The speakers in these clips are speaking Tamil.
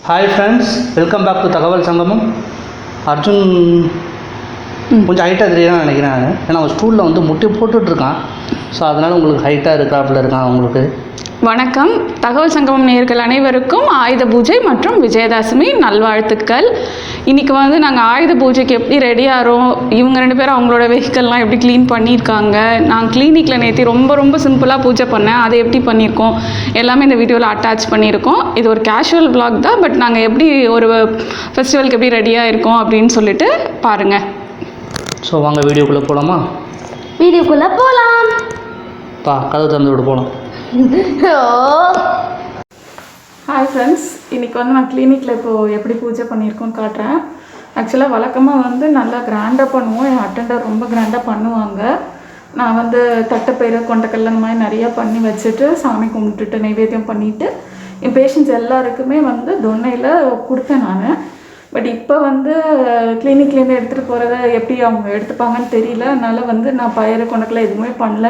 Hi friends, welcome back to தகவல் சங்கமம். அர்ஜுன் கொஞ்சம் ஹைட்டாக தெரியாதுன்னு நினைக்கிறேன். ஏன்னா அவன் ஸ்கூலில் வந்து முட்டி போட்டுட்ருக்கான். ஸோ அதனால் உங்களுக்கு ஹைட்டாக இருக்காப்புல இருக்கான் அவங்களுக்கு. வணக்கம். தகவல் சங்கமம் நேயர்கள் அனைவருக்கும் ஆயுத பூஜை மற்றும் விஜயதசமி நல்வாழ்த்துக்கள். இன்றைக்கி வந்து நாங்கள் ஆயுத பூஜைக்கு எப்படி ரெடி ஆகிறோம், இவங்க 2 பேரும் அவங்களோட வெஹிக்கல்லாம் எப்படி க்ளீன் பண்ணியிருக்காங்க, நான் கிளினிக்கில் நேற்று ரொம்ப சிம்பிளாக பூஜை பண்ணேன், அதை எப்படி பண்ணியிருக்கோம் எல்லாமே இந்த வீடியோவில் அட்டாச் பண்ணியிருக்கோம். இது ஒரு கேஷுவல் vlog தான், பட் நாங்கள் எப்படி ஒரு ஃபெஸ்டிவலுக்கு எப்படி ரெடியாக இருக்கோம் அப்படின்னு சொல்லிட்டு பாருங்கள். ஸோ வாங்க வீடியோக்குள்ளே போகலாமா? வீடியோக்குள்ளே போகலாம். கதவு திறந்து விட்டு போகலாம். ஹாய் ஃப்ரெண்ட்ஸ், இன்றைக்கி வந்து நான் கிளினிக்கில் இப்போது எப்படி பூஜை பண்ணியிருக்கோன்னு காட்டுறேன். ஆக்சுவலாக வழக்கமாக வந்து நல்லா கிராண்டாக பண்ணுவோம். என் அட்டெண்டர் ரொம்ப கிராண்டாக பண்ணுவாங்க. நான் வந்து தட்டைப்பயிறு கொண்டக்கடலை அந்த மாதிரி நிறையா பண்ணி வச்சுட்டு சாமி கும்பிட்டுட்டு நைவேத்தியம் பண்ணிவிட்டு என் பேஷண்ட்ஸ் எல்லாருக்குமே வந்து தொன்னையில் கொடுத்தேன் நான். பட் இப்போ வந்து கிளினிக்லேருந்து எடுத்துகிட்டு போகிறத எப்படி அவங்க எடுத்துப்பாங்கன்னு தெரியல. அதனால் வந்து நான் பயிறு கொண்டக்கடலை எதுவுமே பண்ணல.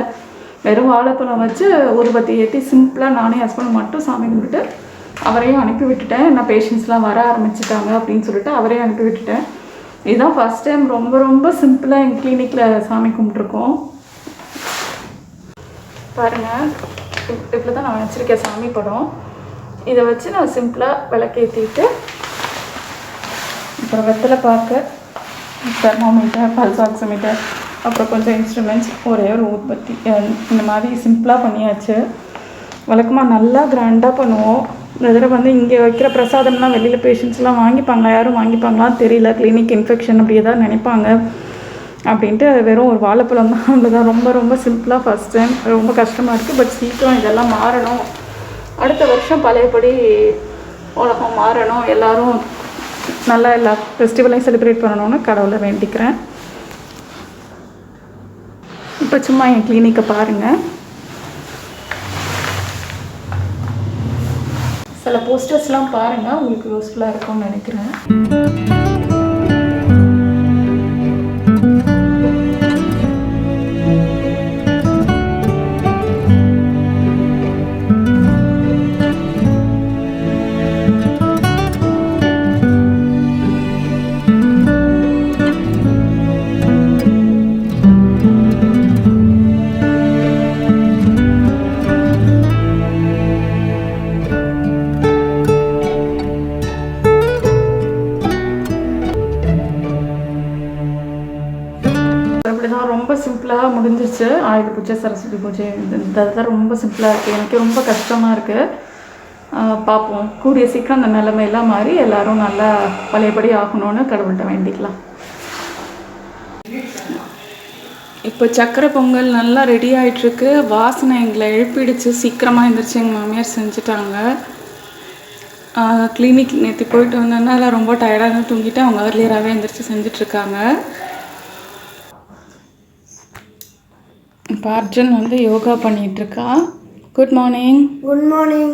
வெறும் வாழைப்பழம் வச்சு ஊதுபத்தி ஏற்றி சிம்பிளாக நானே ஹஸ்பண்ட் மட்டும் சாமி கும்பிட்டு அவரையும் அனுப்பி விட்டுட்டேன். என்ன பேஷண்ட்ஸ்லாம் வர ஆரம்பிச்சிட்டாங்க அப்படின்னு சொல்லிட்டு அவரையும் அனுப்பி விட்டுட்டேன். இதுதான் ஃபஸ்ட் டைம் ரொம்ப சிம்பிளாக எங்கள் கிளினிக்கில் சாமி கும்பிட்ருக்கோம். பாருங்கள், இவ்வளோ தான் நான் வச்சுருக்கேன் சாமி படம். இதை வச்சு நான் சிம்பிளாக விளக்கேற்றிட்டு அப்புறம் வெத்தலை பார்க்க தெர்மோமீட்டர், பல்ஸ் ஆக்சிமீட்டர், அப்புறம் கொஞ்சம் இன்ஸ்ட்ருமெண்ட்ஸ், ஒரே ஒரு ஊதுபத்தி, இந்த மாதிரி சிம்பிளாக பண்ணியாச்சு. வழக்கமாக நல்லா கிராண்டாக பண்ணுவோம். இந்த தடவை வந்து இங்கே வைக்கிற பிரசாதம்லாம் வெளியில் பேஷண்ட்ஸ்லாம் வாங்கிப்பாங்களா, யாரும் வாங்கிப்பாங்களான்னு தெரியல. கிளினிக் இன்ஃபெக்ஷன் அப்படி ஏதாவது நினைப்பாங்க அப்படின்ட்டு வெறும் ஒரு வாழைப்பழம் தான். அவ்வளோதான். ரொம்ப சிம்பிளாக ஃபஸ்ட் டைம். ரொம்ப கஷ்டமாக இருக்குது. பட் சீக்கிரம் இதெல்லாம் மாறணும். அடுத்த வருஷம் பழையபடி உலகம் மாறணும், எல்லோரும் நல்லா எல்லா ஃபெஸ்டிவலையும் செலிப்ரேட் பண்ணணும்னு கடவுளை வேண்டிக்கிறேன். இப்போ சும்மா என் கிளினிக்கை பாருங்கள். சில போஸ்டர்ஸ்லாம் பாருங்கள், உங்களுக்கு யூஸ்ஃபுல்லாக இருக்கும்னு நினைக்கிறேன். ரொம்ப சிம்பிளாக முடிஞ்சிச்சு ஆயுத பூஜை, சரஸ்வதி பூஜை. இதுதான் ரொம்ப சிம்பிளாக இருக்குது. எனக்கு ரொம்ப கஷ்டமாக இருக்குது. பார்ப்போம், கூடிய சீக்கிரம் அந்த நிலைமையெல்லாம் மாறி எல்லோரும் நல்லா பழையபடி ஆகணும்னு கடவுள்கிட்ட வேண்டிக்கலாம். இப்போ சக்கரை பொங்கல் நல்லா ரெடி ஆகிட்டுருக்கு. வாசனை எங்களை எழுப்பிடுச்சு. சீக்கிரமாக எழுந்திரிச்சு எங்கள் மாமியார் செஞ்சுட்டாங்க. கிளினிக் நேற்று போயிட்டு வந்ததுனால ரொம்ப டயர்டாக தூங்கிட்டு அவங்க ஏர்லியராகவே எழுந்திரிச்சு செஞ்சிட்ருக்காங்க. இப்போ அர்ஜுன் வந்து யோகா பண்ணிகிட்ருக்கா. Good morning. Good morning.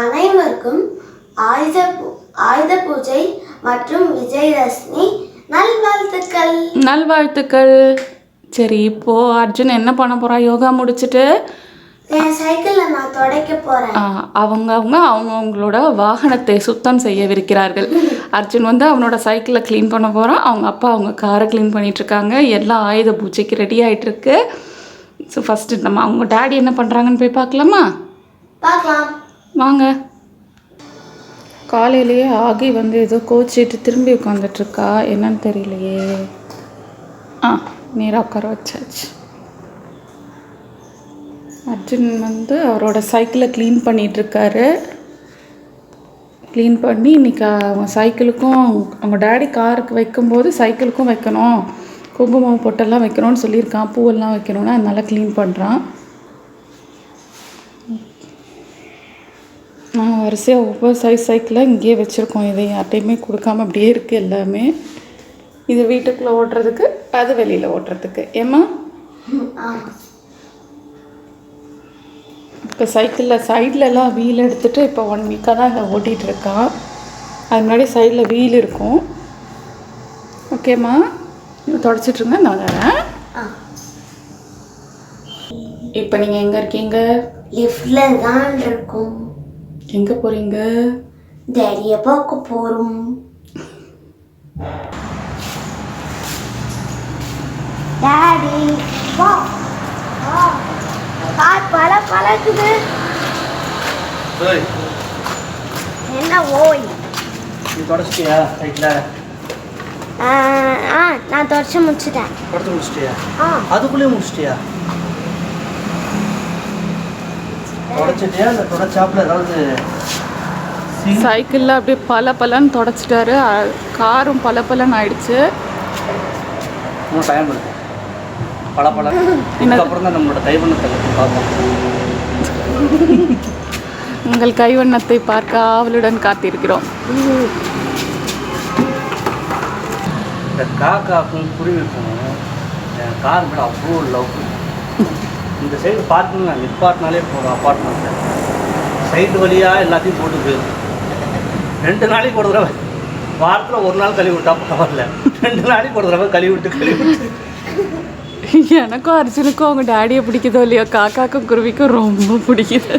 அனைவருக்கும் ஆயுத பூஜை மற்றும் விஜயதசமி நல்வாழ்த்துக்கள். சரி, இப்போது அர்ஜுன் என்ன பண்ண போகிறா? யோகா முடிச்சுட்டு என் சைக்கிளில் நான் துடைக்க போகிறேன். அவங்களோட வாகனத்தை சுத்தம் செய்யவிருக்கிறார்கள். அர்ஜுன் வந்து அவனோட சைக்கிளை க்ளீன் பண்ண போகிறான். அவங்க அப்பா அவங்க காரை க்ளீன் பண்ணிகிட்ருக்காங்க. எல்லாம் ஆயுத பூஜைக்கு ரெடி ஆகிட்டுருக்கு. ஸோ ஃபஸ்ட்டு நம்ம அவங்க டேடி என்ன பண்ணுறாங்கன்னு போய் பார்க்கலாமா? பார்க்கலாம் வாங்க. காலையிலேயே ஆகி வந்து ஏதோ கோச்சிட்டு திரும்பி உட்காந்துட்ருக்கா. என்னன்னு தெரியலையே. நேராக உட்கார வச்சாச்சு. அர்ஜுன் வந்து அவரோட சைக்கிளை க்ளீன் பண்ணிகிட்ருக்காரு. க்ளீன் பண்ணி இன்றைக்கி அவங்க சைக்கிளுக்கும் அவங்க டேடி காருக்கு வைக்கும்போது சைக்கிளுக்கும் வைக்கணும், குங்குமம் பொட்டெல்லாம் வைக்கணும்னு சொல்லியிருக்கான், பூவெல்லாம் வைக்கணும்னு. அதனால் க்ளீன் பண்ணுறான். நாங்கள் வரிசையாக ஒவ்வொரு சைக்கிளை இங்கேயே வச்சுருக்கோம். இதை யார்ட்டையுமே கொடுக்காம அப்படியே இருக்குது எல்லாமே. இது வீட்டுக்குள்ளே ஓட்டுறதுக்கு, அது வெளியில் ஓட்டுறதுக்கு. ஏம்மா? இப்போ சைக்கிளில் சைட்லலாம் வீல் எடுத்துகிட்டு இப்போ 1 வீக்காக தான் இங்கே ஓட்டிகிட்ருக்கான். அது முன்னாடி சைடில் வீல் இருக்கும். ஓகேம்மா, தொடச்சிட்ருங்க, நான் வரேன். இப்போ நீங்கள் எங்கே இருக்கீங்க? லிஃப்ட்ல தான் இருக்கும். எங்கே போகிறீங்க? டேடியை பார்க்க போகிறோம். டாடி வா. கார் பழக்குது. என்ன ஓய்? நீ தொடச்சிட்டியா சைக்கிள? நான் தொடச்சி முடிச்சிட்டேன். தொடச்சி முடிச்சிட்டியா? அதுக்குள்ளேயே முடிச்சிட்டியா? தொடச்சிட்டியா இல்லை தொடச்சாப்புல ஏதாவது? சைக்கிளில் அப்படியே பலன்னு தொடச்சிட்டாரு. காரும் பலன்னு ஆயிடுச்சு. இன்னும் டைம் இருக்கு. பல இதுக்கப்புறம் தான் நம்மளோட கைவண்ணத்தை பார்ப்போம். உங்கள் கைவண்ணத்தை பார்க்க ஆவலுடன் காத்திருக்கிறோம். இந்த காக்காக்கும் குருவிக்கும் என் கார் மேலே அவ்வளோ லவ். இந்த சைடு பார்க்கணும், நான் நிப்பாட்டினாலே போதும். அப்பார்ட்மெண்ட்டில் சைடு வழியாக எல்லாத்தையும் போட்டு போயிடும். 2 நாளைக்கு ஒரு தடவை, வாரத்தில் ஒரு நாள் கழுவி விட்டா பரவாயில்ல, 2 நாளைக்கு ஒரு தடவை கழுவி விட்டு. எனக்கும் அர்ஜுனுக்கும் அவங்க டேடியை பிடிக்குதோ இல்லையோ, காக்காக்கும் குருவிக்கும் ரொம்ப பிடிக்குது.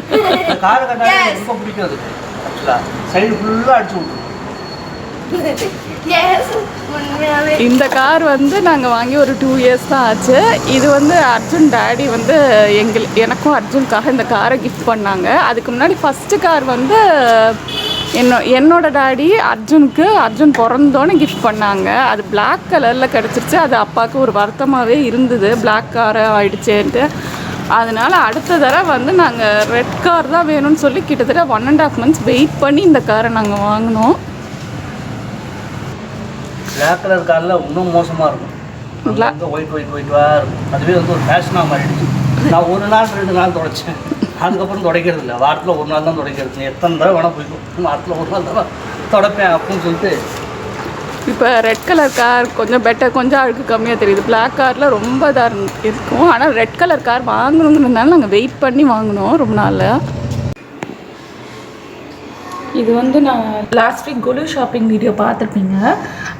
காரை கட்டாலே ரொம்ப பிடிக்கும். அது ஆக்சுவலாக சைடு ஃபுல்லாக அடிச்சு விட்டுரும். இந்த கார் வந்து நாங்கள் வாங்கி ஒரு 2 இயர்ஸ் தான் ஆச்சு. இது வந்து அர்ஜுன் டேடி வந்து எனக்கும் அர்ஜுனுக்காக இந்த காரை கிஃப்ட் பண்ணாங்க. அதுக்கு முன்னாடி ஃபஸ்ட்டு கார் வந்து என்னோட டேடி அர்ஜுன் பிறந்தோன்னே கிஃப்ட் பண்ணாங்க. அது பிளாக் கலரில் கிடச்சிருச்சு. அது அப்பாவுக்கு ஒரு வருத்தமாகவே இருந்தது, பிளாக் காராக ஆகிடுச்சேன்ட்டு. அதனால் அடுத்த தடவை வந்து நாங்கள் ரெட் கார் தான் வேணும்னு சொல்லி கிட்டத்தட்ட 1.5 months வெயிட் பண்ணி இந்த காரை நாங்கள் வாங்கினோம். பிளாக் கலர் காரில் இன்னும் மோசமாக இருக்கும். ஒயிட்டாக இருக்கும். அதுவே வந்து ஒரு ஃபேஷனாக மாறிடுச்சு. நான் 1 நாள் 2 நாள் தொடச்சேன். அதுக்கப்புறம் துடைக்கிறது இல்லை. வாரத்தில் 1 நாள் தான் துடைக்கிறது. நீ எத்தனை தடவை வேணால் போய்க்கும், வாரத்தில் 1 நாள் தான் துடைப்பேன் அப்படின்னு சொல்லிட்டு. இப்போ ரெட் கலர் கார் கொஞ்சம் பெட்டர், கொஞ்சம் அழுக்கு கம்மியாக தெரியுது. பிளாக் காரில் ரொம்ப இதாக இருக்கும். ஆனால் ரெட் கலர் கார் வாங்கணுங்கிறதுனால நாங்கள் வெயிட் பண்ணி வாங்கினோம் ரொம்ப நாள். இது வந்து நான் last week Kullu shopping video பார்த்துருப்பீங்க.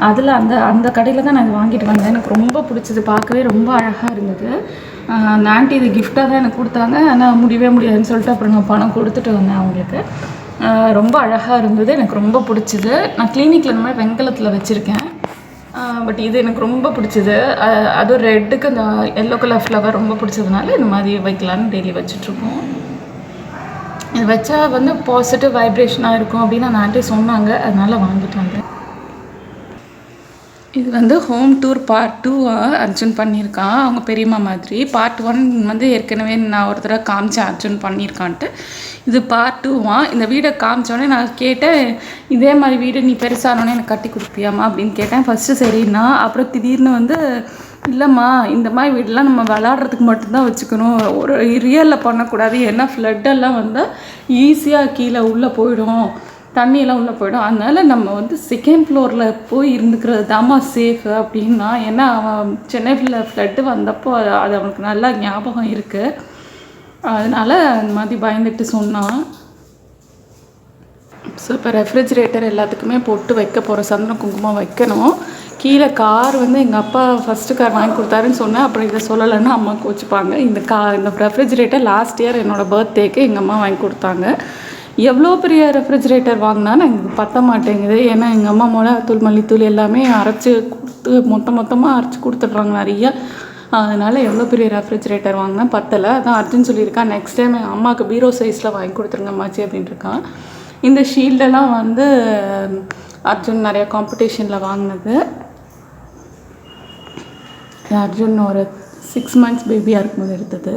அதில் அந்த கடையில் தான் நான் வாங்கிட்டு வந்தேன். எனக்கு ரொம்ப பிடிச்சது, பார்க்கவே ரொம்ப அழகாக இருந்தது. அந்த ஆண்டி இது கிஃப்டாக தான் எனக்கு கொடுத்தாங்க. ஆனால் முடியாதுன்னு சொல்லிட்டு அப்புறம் நான் பணம் கொடுத்துட்டு வந்தேன் அவங்களுக்கு. ரொம்ப அழகாக இருந்தது, எனக்கு ரொம்ப பிடிச்சிது. நான் கிளினிக்கில் இந்த மாதிரி வெங்கலத்தில் வச்சுருக்கேன். பட் இது எனக்கு ரொம்ப பிடிச்சிது. அதுவும் ரெட்டுக்கு அந்த எல்லோ கலர் ஃப்ளவர் ரொம்ப பிடிச்சதுனால இந்த மாதிரி வைக்கலான்னு டெய்லி வச்சிட்ருக்கோம். இது வச்சா வந்து பாசிட்டிவ் வைப்ரேஷனாக இருக்கும் அப்படின்னு அந்த ஆண்டி சொன்னாங்க. அதனால் வாங்கிட்டு வந்தேன். இது வந்து ஹோம் டூர் பார்ட் 2 அர்ஜுன் பண்ணியிருக்கான், அவங்க பெரியம்மா மாதிரி. பார்ட் 1 வந்து ஏற்கனவே நான் ஒரு தடவை காமிச்சேன் அர்ஜுன் பண்ணியிருக்கான்ட்டு. இது பார்ட் 2 இந்த வீடை காமிச்சோடனே நான் கேட்டேன், இதே மாதிரி வீடு நீ பெருசானோடனே எனக்கு கட்டி கொடுப்பியாம்மா அப்படின்னு கேட்டேன். ஃபஸ்ட்டு சரிண்ணா. அப்புறம் திடீர்னு வந்து இல்லைம்மா, இந்த மாதிரி வீடெலாம் நம்ம விளாட்றதுக்கு மட்டும்தான் வச்சுக்கணும், ஒரு ரியலில் பண்ணக்கூடாது. ஏன்னா ஃப்ளட்டெல்லாம் வந்தால் ஈஸியாக கீழே உள்ளே போயிடும், தண்ணியெல்லாம் உள்ளே போயிடும். அதனால் நம்ம வந்து 2nd floorல போய் இருந்துக்கிறது தாம்மா சேஃபு அப்படின்னா. ஏன்னா அவன் சென்னையில் ஃப்ளட்டு வந்தப்போ அது அவனுக்கு நல்லா ஞாபகம் இருக்குது. அதனால் அந்த மாதிரி பயந்துட்டு சொன்னான். ஸோ இப்போ ரெஃப்ரிஜிரேட்டர் எல்லாத்துக்குமே போட்டு வைக்க போகிறோம், சந்தன குங்குமம் வைக்கணும். கீழே கார் வந்து எங்கள் அப்பா ஃபஸ்ட்டு கார் வாங்கி கொடுத்தாருன்னு சொன்னேன். அப்புறம் இதை சொல்லலைன்னா அம்மா கோச்சிப்பாங்க. இந்த ரெஃப்ரிஜிரேட்டர் லாஸ்ட் இயர் என்னோடய பர்த்டேக்கு எங்கள் அம்மா வாங்கி கொடுத்தாங்க. எவ்வளோ பெரிய ரெஃப்ரிஜிரேட்டர் வாங்கினான்னு எனக்கு பற்ற மாட்டேங்குது. ஏன்னா எங்கள் அம்மா மிளகாத்தூள் மல்லித்தூள் எல்லாமே அரைச்சி கொடுத்து மொத்தமாக அரைச்சி கொடுத்துட்றாங்க நிறையா. அதனால் எவ்வளோ பெரிய ரெஃப்ரிஜிரேட்டர் வாங்கினா பத்தலை. அதான் அர்ஜுன் சொல்லியிருக்கான், நெக்ஸ்ட் டைம் எங்கள் அம்மாவுக்கு பீரோ சைஸில் வாங்கி கொடுத்துருங்க அம்மாச்சி அப்படின்ட்டுருக்கான். இந்த ஷீல்டெல்லாம் வந்து அர்ஜுன் நிறையா காம்படிஷனில் வாங்கினது. அர்ஜுன் ஒரு 6 months பேபியாக இருக்கும்போது எடுத்தது.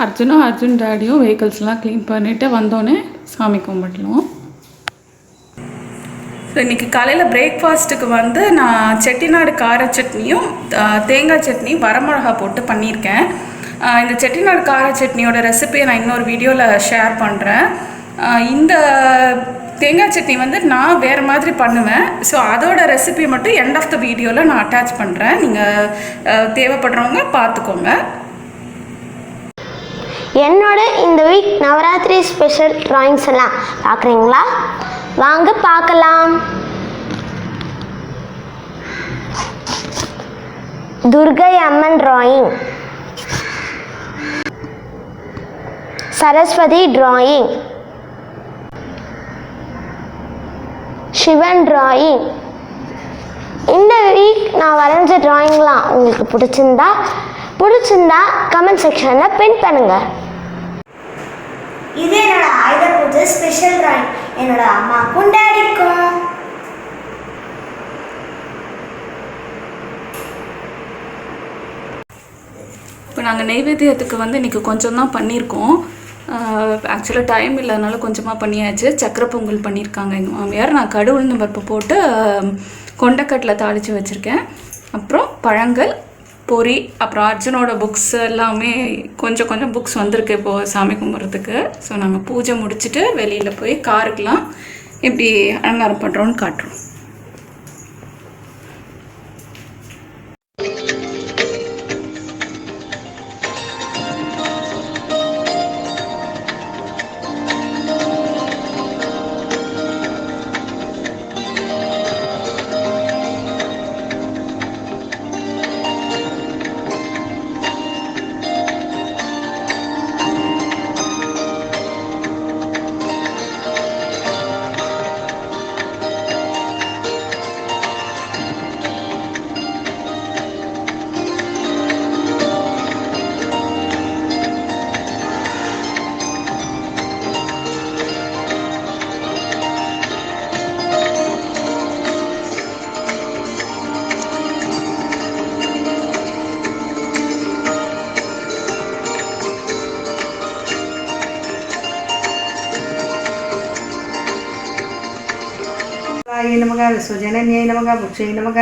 அர்ஜுன் டேடியும் வெஹிக்கிள்ஸ்லாம் க்ளீன் பண்ணிவிட்டு வந்தோடனே சாமி கும்பிடலாம். ஸோ இன்றைக்கி காலையில் பிரேக்ஃபாஸ்ட்டுக்கு வந்து நான் செட்டிநாடு கார சட்னியும் தேங்காய் சட்னி வரமிளகா போட்டு பண்ணியிருக்கேன். இந்த செட்டிநாடு கார சட்னியோட ரெசிபியை நான் இன்னொரு வீடியோவில் ஷேர் பண்ணுறேன். இந்த தேங்காய் சட்னி வந்து நான் வேறு மாதிரி பண்ணுவேன். ஸோ அதோட ரெசிபி மட்டும் எண்ட் ஆஃப் த வீடியோவில் நான் அட்டாச் பண்ணுறேன். நீங்கள் தேவைப்படுறவங்க பார்த்துக்கோங்க. என்னோட இந்த வீக் நவராத்திரி ஸ்பெஷல் ட்ராயிங்ஸ் எல்லாம் பார்க்குறீங்களா? வாங்க பார்க்கலாம். Durgai Amman drawing, Saraswati drawing, Sivan drawing. இந்த வீக் நான் வரைஞ்ச டிராயிங்லாம் உங்களுக்கு பிடிச்சிருந்தா கமெண்ட் செக்ஷனில் பின் பண்ணுங்கள். இது என்னோட ஆயுத பூஜை ஸ்பெஷல் டிராயிங். என்னோட அம்மாக்கும் டேடிக்கும். இப்போ நாங்கள் நெய்வேத்தியத்துக்கு வந்து இன்றைக்கி கொஞ்சம் தான் பண்ணியிருக்கோம். ஆக்சுவலாக டைம் இல்லாதனால கொஞ்சமாக பண்ணியாச்சு. சக்கரை பொங்கல் பண்ணியிருக்காங்க எங்கள் மாமியார். நான் கடு உளுந்து பருப்பு போட்டு கொண்டக்கட்டில் தாளித்து வச்சுருக்கேன். அப்புறம் பழங்கள், பொரி, அப்புறம் அர்ஜுனோட புக்ஸ் எல்லாமே கொஞ்சம் புக்ஸ் வந்திருக்கு இப்போது சாமி கும்பிட்றதுக்கு. ஸோ நாங்கள் பூஜை முடிச்சுட்டு வெளியில் போய் காருக்கெலாம் எப்படி அலங்காரம் பண்ணுறோன்னு காட்டுறோம். नमः विश्वजनन्यै नमः भुक्षै नमः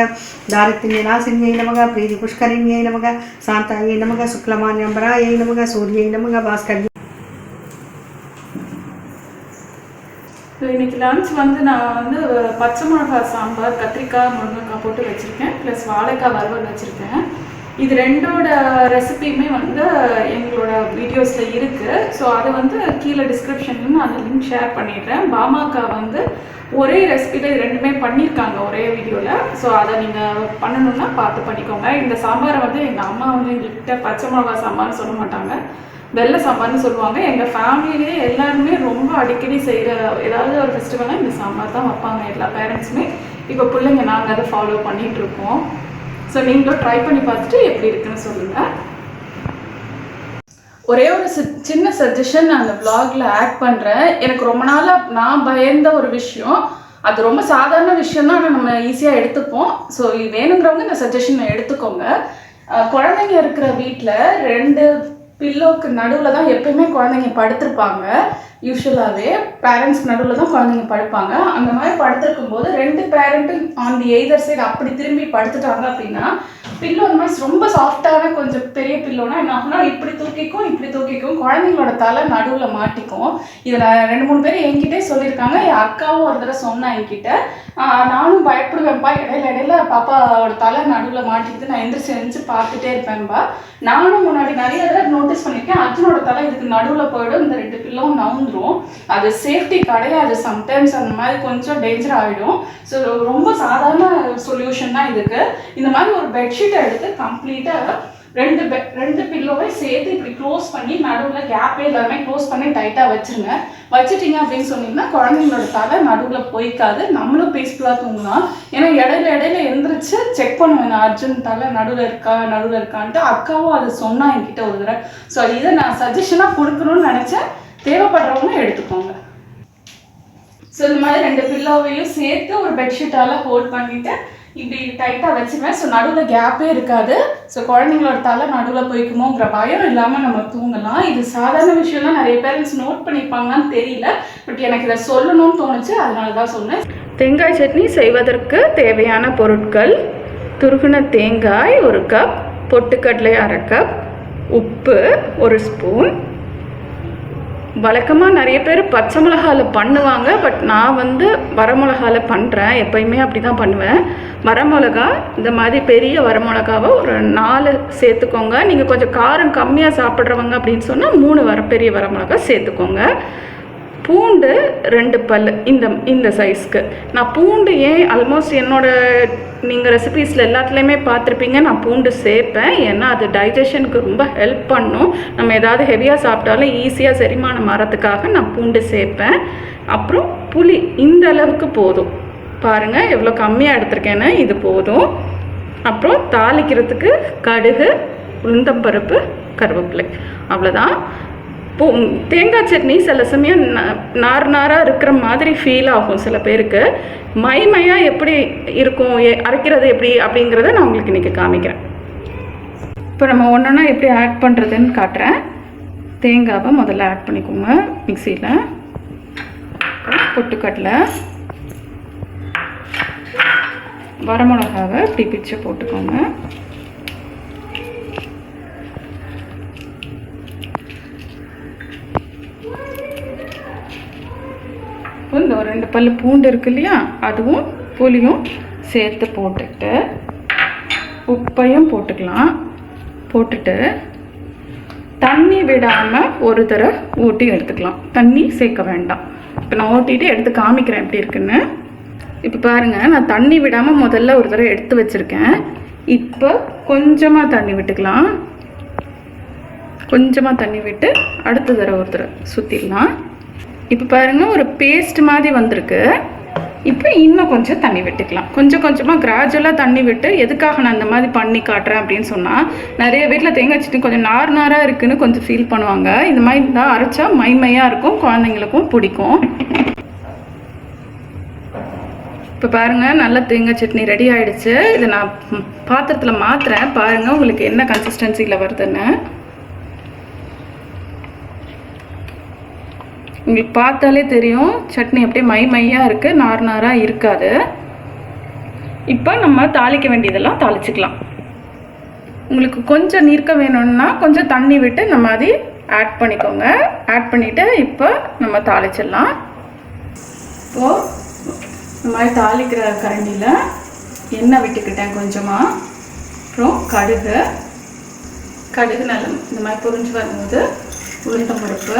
दारिद्र्यनाशिन्यै नमः प्रीतिपुष्करिण्यै नमः शान्तायै नमः शुक्लमान्यम्बरायै नमः सूर्यै नमः भास्कर्यै. இன்னைக்கு லன்ச் வந்து நான் வந்து பச்சை மிளகாய் சாம்பார், கத்திரிக்காய், முருங்கைக்காய் போட்டு வச்சுருக்கேன். ப்ளஸ் வாழைக்காய் வறுவல் வச்சுருக்கேன். இது ரெண்டோட ரெசிபியுமே வந்து எங்களோட வீடியோஸில் இருக்குது. ஸோ அதை வந்து கீழே டிஸ்கிரிப்ஷன்லையும் நான் அந்த லிங்க் ஷேர் பண்ணிடுறேன். பாமாக்கா வந்து ஒரே ரெசிபியில் இது ரெண்டுமே பண்ணியிருக்காங்க ஒரே வீடியோவில். ஸோ அதை நீங்கள் பண்ணணுன்னா பார்த்து பண்ணிக்கோங்க. இந்த சாம்பாரை வந்து எங்கள் அம்மா வந்து எங்கள்கிட்ட பச்சை மிளகா சாம்பார்னு சொல்ல மாட்டாங்க, வெள்ளை சாம்பார்னு சொல்லுவாங்க. எங்கள் ஃபேமிலியிலேயே எல்லாருமே ரொம்ப அடிக்கடி செய்கிற ஏதாவது ஒரு ஃபெஸ்டிவலாக இந்த சாம்பார் தான் வைப்பாங்க எல்லா பேரண்ட்ஸுமே. இப்போ பிள்ளைங்க நாங்கள் அதை ஃபாலோ பண்ணிகிட்ருக்கோம். ஸோ நீங்களும் ட்ரை பண்ணி பார்த்துட்டு எப்படி இருக்குன்னு சொல்லுங்கள். ஒரே ஒரு சின்ன சஜஷன் நான் அந்த வ்ளாகில் ஆட் பண்ணுறேன். எனக்கு ரொம்ப நாளாக நான் பயந்த ஒரு விஷயம், அது ரொம்ப சாதாரண விஷயம் தான், ஆனால் நம்ம ஈஸியாக எடுத்துப்போம். ஸோ வேணுங்கிறவங்க இந்த சஜஷனை எடுத்துக்கோங்க. குழந்தைங்க இருக்கிற வீட்டில் 2 பில்லோக்கு நடுவில் தான் எப்பயுமே குழந்தைங்க படுத்திருப்பாங்க. யூஸ்வலாகவே பேரண்ட்ஸ்க்கு நடுவில் தான் குழந்தைங்க படுப்பாங்க. அந்த மாதிரி படுத்திருக்கும் போது 2 பேரண்ட்டும் ஆன் தி எய்தர் சைடு அப்படி திரும்பி படுத்துட்டாங்க அப்படின்னா பில்லோ அந்த மாதிரி ரொம்ப சாஃப்டான கொஞ்சம் பெரிய பில்லோனா என்ன ஆகுனா இப்படி தூக்கிக்கும் குழந்தைங்களோட தலை நடுவில் மாட்டிக்கும். இதை நான் 2-3 பேர் என்கிட்டே சொல்லியிருக்காங்க. என் அக்காவும் ஒரு தடவை சொன்னா என்கிட்ட. நானும் பயப்படுவேன்ப்பா, இடையில பாப்பாவோட தலை நடுவில் மாட்டிக்கிட்டு நான் எந்திரிச்சு பார்த்துட்டே இருப்பேன்பா. நானும் முன்னாடி நிறைய தடவை நோட்டீஸ் பண்ணியிருக்கேன். அர்ஜுனோட தலை இதுக்கு நடுவில் போயிடும், இந்த 2 பில்லோவும் நவுந்துரும். அது சேஃப்டி கிடையாது. சம்டைம்ஸ் அந்த மாதிரி கொஞ்சம் டேஞ்சர் ஆகிடும். ஸோ ரொம்ப சாதாரண சொல்யூஷன் தான் இதுக்கு. இந்த மாதிரி ஒரு பெட்ஷீட்டை எடுத்து கம்ப்ளீட்டாக 2 பில்லோவை சேர்த்து இப்படி க்ளோஸ் பண்ணி நடுவில் கேப்பே எல்லாமே க்ளோஸ் பண்ணி டைட்டாக வச்சுருங்க. வச்சுட்டிங்க அப்படின்னு சொன்னீங்கன்னா குழந்தைங்களோட தலை நடுவில் போய்க்காது, நம்மளும் பீஸ்ஃபுல்லாக தூங்கலாம். ஏன்னா இடையில எழுந்திரிச்சு செக் பண்ணுவேன் நான் அர்ஜுன் தலை நடுவில் இருக்கான்ட்டு. அக்காவும் அது சொன்னா என்கிட்ட ஒரு தடவை. ஸோ இதை நான் சஜஷனாக கொடுக்கணும்னு நினச்சேன். தேவைப்படுறவங்க எடுத்துக்கோங்க. ஸோ இந்த மாதிரி 2 பில்லோவையும் சேர்த்து ஒரு பெட்ஷீட்டால் ஹோல்ட் பண்ணிவிட்டு இப்படி டைட்டாக வச்சுருவேன். ஸோ நடுவில் கேப்பே இருக்காது. ஸோ குழந்தைங்களோட தலை நடுவில் போய்க்குமோங்கிற பயம் இல்லாமல் நம்ம தூங்கலாம். இது சாதாரண விஷயம் தான், நிறைய பேரண்ட்ஸ் நோட் பண்ணியிருப்பாங்கன்னு தெரியல. பட் எனக்கு இதை சொல்லணும்னு தோணுச்சு, அதனால தான் சொன்னேன். தேங்காய் சட்னி செய்வதற்கு தேவையான பொருட்கள்: துருகுன தேங்காய் 1 கப், பொட்டுக்கடலை 1/2 கப், உப்பு 1 ஸ்பூன். வழக்கமாக நிறைய பேர் பச்சை மிளகாவில் பண்ணுவாங்க, பட் நான் வந்து வரமிளகாவில் பண்ணுறேன். எப்போயுமே அப்படி தான் பண்ணுவேன். வரமிளகா இந்த மாதிரி பெரிய வரமிளகாவை ஒரு 4 சேர்த்துக்கோங்க. நீங்கள் கொஞ்சம் காரம் கம்மியாக சாப்பிட்றவங்க அப்படின்னு சொன்னால் 3 பெரிய வரமிளகா சேர்த்துக்கோங்க. பூண்டு 2 பல் இந்த சைஸ்க்கு. நான் பூண்டு ஏன் ஆல்மோஸ்ட் நீங்கள் ரெசிபீஸில் எல்லாத்துலேயுமே பார்த்துருப்பீங்க, நான் பூண்டு சேர்ப்பேன். ஏன்னா அது டைஜஷனுக்கு ரொம்ப ஹெல்ப் பண்ணும். நம்ம ஏதாவது ஹெவியாக சாப்பிட்டாலும் ஈஸியாக செரிமானம் மாறத்துக்காக நான் பூண்டு சேர்ப்பேன். அப்புறம் புளி இந்த அளவுக்கு போதும். பாருங்கள் எவ்வளோ கம்மியாக எடுத்திருக்கேன்னு, இது போதும். அப்புறம் தாளிக்கிறதுக்கு கடுகு, உளுந்தம்பருப்பு, கருவேப்பிலை, அவ்வளோதான். தேங்காய் சட்னி சில சமயம் நாராக இருக்கிற மாதிரி ஃபீல் ஆகும் சில பேருக்கு. மைமையாக எப்படி இருக்கும், அரைக்கிறது எப்படி அப்படிங்கிறத நான் உங்களுக்கு இன்றைக்கி காமிக்கிறேன். இப்போ நம்ம ஒன்றா எப்படி ஆட் பண்ணுறதுன்னு காட்டுறேன். தேங்காவை முதல்ல ஆட் பண்ணிக்கோங்க மிக்சியில். பொட்டுக்கடலை, வரமிளகாவை இப்படி பிச்சு போட்டுக்கோங்க. இந்த 2 பல் பூண்டு இருக்கு இல்லையா, அதுவும் புளியும் சேர்த்து போட்டுட்டு உப்பையும் போட்டுக்கலாம். போட்டுட்டு தண்ணி விடாமல் ஒரு தடவை ஊட்டி எடுத்துக்கலாம். தண்ணி சேர்க்க வேண்டாம். இப்போ நான் ஊட்டிட்டு எடுத்து காமிக்கிறேன் எப்படி இருக்குன்னு. இப்போ பாருங்கள், நான் தண்ணி விடாமல் முதல்ல ஒரு தடவை எடுத்து வச்சுருக்கேன். இப்போ கொஞ்சமாக தண்ணி விட்டுக்கலாம். கொஞ்சமாக தண்ணி விட்டு அடுத்த தடவை ஒரு தடவை சுற்றிடலாம். இப்போ பாருங்கள் ஒரு பேஸ்ட் மாதிரி வந்திருக்கு. இப்போ இன்னும் கொஞ்சம் தண்ணி விட்டுக்கலாம். கொஞ்சம் கொஞ்சமாக கிராஜுவலாக தண்ணி விட்டு. எதுக்காக நான் இந்த மாதிரி பண்ணி காட்டுறேன் அப்படின்னு சொன்னால், நிறைய வீட்டில் தேங்காய் சட்னி கொஞ்சம் நாராக இருக்குதுன்னு கொஞ்சம் ஃபீல் பண்ணுவாங்க. இந்த மாதிரி தான் அரைச்சா மைமையாக இருக்கும், குழந்தைங்களுக்கும் பிடிக்கும். இப்போ பாருங்கள் நல்ல தேங்காய் சட்னி ரெடி ஆகிடுச்சு. இதை நான் பாத்திரத்தில் மாற்றுறேன். பாருங்கள் உங்களுக்கு என்ன கன்சிஸ்டன்சியில் வருதுன்னு. உங்களுக்கு பார்த்தாலே தெரியும் சட்னி அப்படியே மையாக இருக்குது, நாராக இருக்காது. இப்போ நம்ம தாளிக்க வேண்டியதெல்லாம் தாளிச்சிக்கலாம். உங்களுக்கு கொஞ்சம் நீர்க்க வேணும்னா கொஞ்சம் தண்ணி விட்டு நம்ம அதை ஆட் பண்ணிக்கோங்க. ஆட் பண்ணிவிட்டு இப்போ நம்ம தாளிச்சிடலாம். இப்போது இந்த மாதிரி தாளிக்கிற கரண்டியில் எண்ணெய் விட்டுக்கிட்டேன் கொஞ்சமாக. அப்புறம் கடுகு நல்லா இந்த மாதிரி பொரிஞ்சு வரும்போது உளுந்தம்பருப்பு,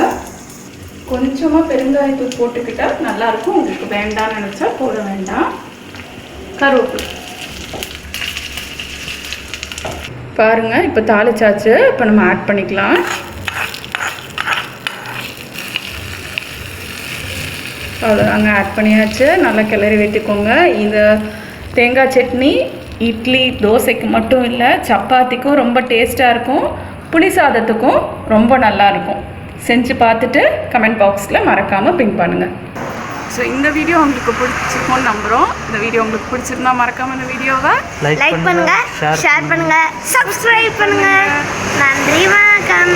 கொஞ்சமாக பெருங்காயத்தூள் போட்டுக்கிட்டால் நல்லாயிருக்கும். உங்களுக்கு வேண்டாம்னு நினச்சா போட வேண்டாம். கருவேப்பிலை பாருங்கள் இப்போ தாளிச்சாச்சு. இப்போ நம்ம ஆட் பண்ணிக்கலாம். அவ்வளோதாங்க, ஆட் பண்ணியாச்சு. நல்லா கிளறி வெட்டிக்கோங்க. இந்த தேங்காய் சட்னி இட்லி தோசைக்கு மட்டும் இல்லை, சப்பாத்திக்கும் ரொம்ப டேஸ்ட்டாக இருக்கும், புளி சாதத்துக்கும் ரொம்ப நல்லாயிருக்கும். செஞ்சு பார்த்துட்டு கமெண்ட் பாக்ஸில் மறக்காமல் பின் பண்ணுங்கள். ஸோ இந்த வீடியோ உங்களுக்கு பிடிச்சிருக்கும்னு நம்புகிறோம். இந்த வீடியோ உங்களுக்கு பிடிச்சிருந்தா மறக்காமல் இந்த வீடியோவை லைக் பண்ணுங்கள், ஷேர் பண்ணுங்கள், சப்ஸ்கிரைப் பண்ணுங்கள். நன்றி, வணக்கம்.